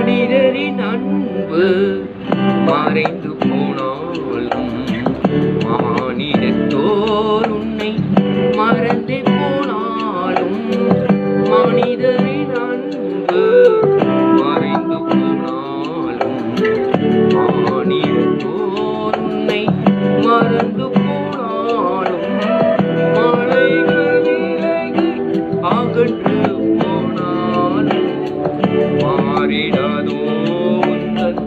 மனிதரின் அன்பு மறைந்து போனாலும் மானிடத்தோர் உன்னை மறந்தே போனாலும் மனிதரின் அன்பு மறைந்து போனாலும் மானிடத்தோர் உன்னை மறந்து போனாலும் மலைகள் விலகி அகன்று போனாலும் மாறிடாதோ உந்தன்